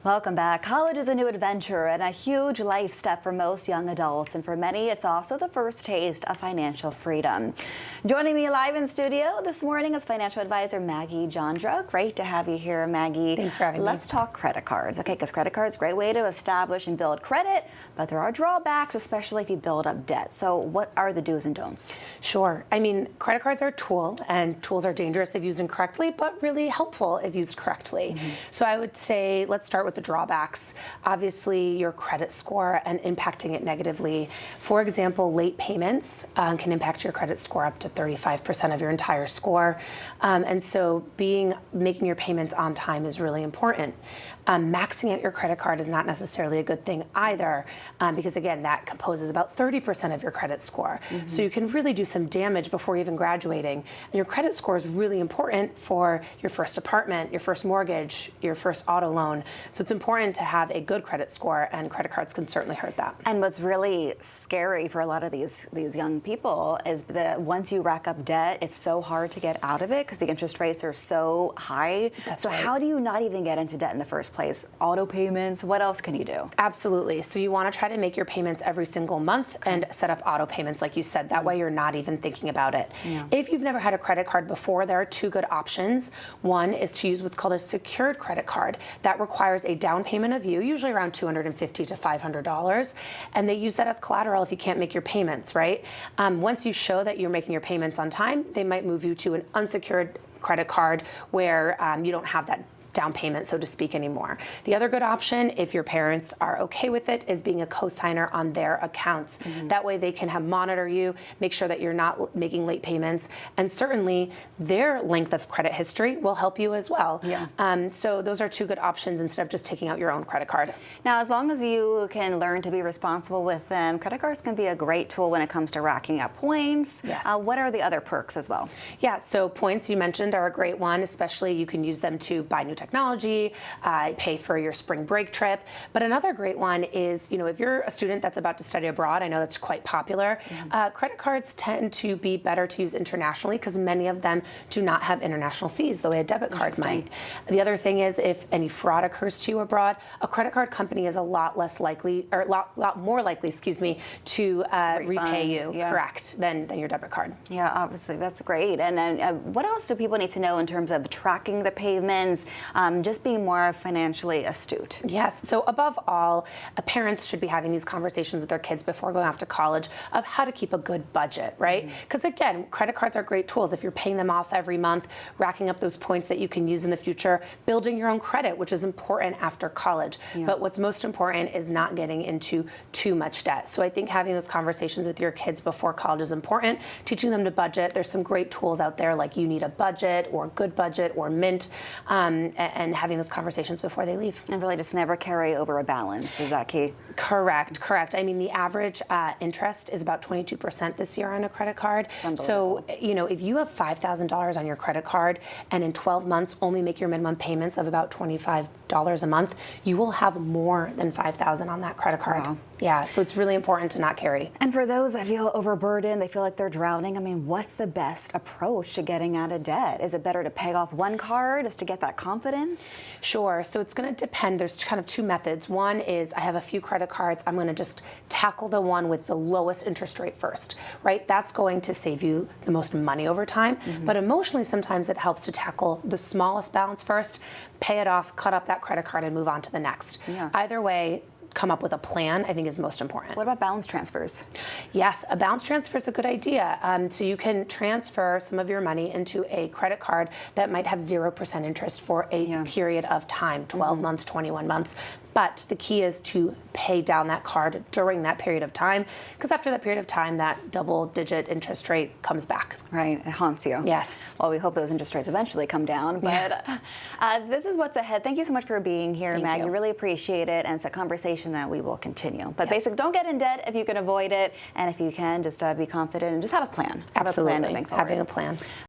Welcome back. College is a new adventure and a huge life step for most young adults, and for many it's also the first taste of financial freedom. Joining me live in studio this morning is financial advisor Maggie Johndrow. Great to have you here, Maggie. Thanks for having me. Let's talk credit cards, okay? Because credit cards are a great way to establish and build credit, but there are drawbacks, especially if you build up debt. So what are the do's and don'ts? Sure. I mean, credit cards are a tool, and tools are dangerous if used incorrectly, but really helpful if used correctly. So I would say let's start with the drawbacks. Obviously, your credit score and impacting it negatively. For example, late payments can impact your credit score up to 35% of your entire score. And so making your payments on time is really important. Maxing out your credit card is not necessarily a good thing either, because again, that composes about 30% of your credit score. So you can really do some damage before even graduating. And your credit score is really important for your first apartment, your first mortgage, your first auto loan. So it's important to have a good credit score, and credit cards can certainly hurt that. And what's really scary for a lot of these young people is that once you rack up debt, it's so hard to get out of it because the interest rates are so high. So how do you not even get into debt in the first place? Auto payments, what else can you do? Absolutely. So you want to try to make your payments every single month and set up auto payments like you said. That way you're not even thinking about it. If you've never had a credit card before, there are two good options. One is to use what's called a secured credit card. That requires a down payment of you, usually around $250 to $500, and they use that as collateral if you can't make your payments, right? Once you show that you're making your payments on time, they might move you to an unsecured credit card where you don't have that down payment, so to speak, anymore. The other good option, if your parents are okay with it, is being a co-signer on their accounts. That way they can monitor you, make sure that you're not making late payments, and certainly their length of credit history will help you as well. So those are two good options instead of just taking out your own credit card. Now, as long as you can learn to be responsible with them, credit cards can be a great tool when it comes to racking up points. What are the other perks as well? Yeah, so points you mentioned are a great one, especially you can use them to buy new technology, pay for your spring break trip. But another great one is, if you're a student that's about to study abroad, I know that's quite popular, credit cards tend to be better to use internationally because many of them do not have international fees the way a debit card might. The other thing is, if any fraud occurs to you abroad, a credit card company is a lot less likely, or a lot more likely, excuse me, to repay you, correct, than your debit card. Yeah, obviously, that's great. And then what else do people need to know in terms of tracking the payments, just being more financially astute? Yes, so above all, parents should be having these conversations with their kids before going off to college of how to keep a good budget, right? Because again, credit cards are great tools. If you're paying them off every month, racking up those points that you can use in the future, building your own credit, which is important after college. But what's most important is not getting into too much debt. So I think having those conversations with your kids before college is important, teaching them to budget. There's some great tools out there like You Need a Budget or Good Budget or Mint, and having those conversations before they leave. And really just never carry over a balance, is that key? Correct. I mean, the average interest is about 22% this year on a credit card. So, if you have $5,000 on your credit card and in 12 months only make your minimum payments of about $25 a month, you will have more than $5,000 on that credit card. Wow. Yeah, so it's really important to not carry. And for those that feel overburdened, they feel like they're drowning, I mean, what's the best approach to getting out of debt? Is it better to pay off one card just to get that confidence? Sure, so it's going to depend. There's kind of two methods. One is I have a few credit cards. I'm going to just tackle the one with the lowest interest rate first, right? That's going to save you the most money over time. But emotionally, sometimes it helps to tackle the smallest balance first, pay it off, cut up that credit card, and move on to the next. Either way, come up with a plan, I think, is most important. What about balance transfers? Yes, a balance transfer is a good idea. So you can transfer some of your money into a credit card that might have 0% interest for a period of time, 12 months, 21 months. But the key is to pay down that card during that period of time, because after that period of time, that double-digit interest rate comes back. Right, it haunts you. Yes. Well, we hope those interest rates eventually come down. But this is what's ahead. Thank you so much for being here, Maggie. Really appreciate it, and it's a conversation that we will continue. But basically, don't get in debt if you can avoid it, and if you can, just be confident and just have a plan. Absolutely, have a plan to having a plan.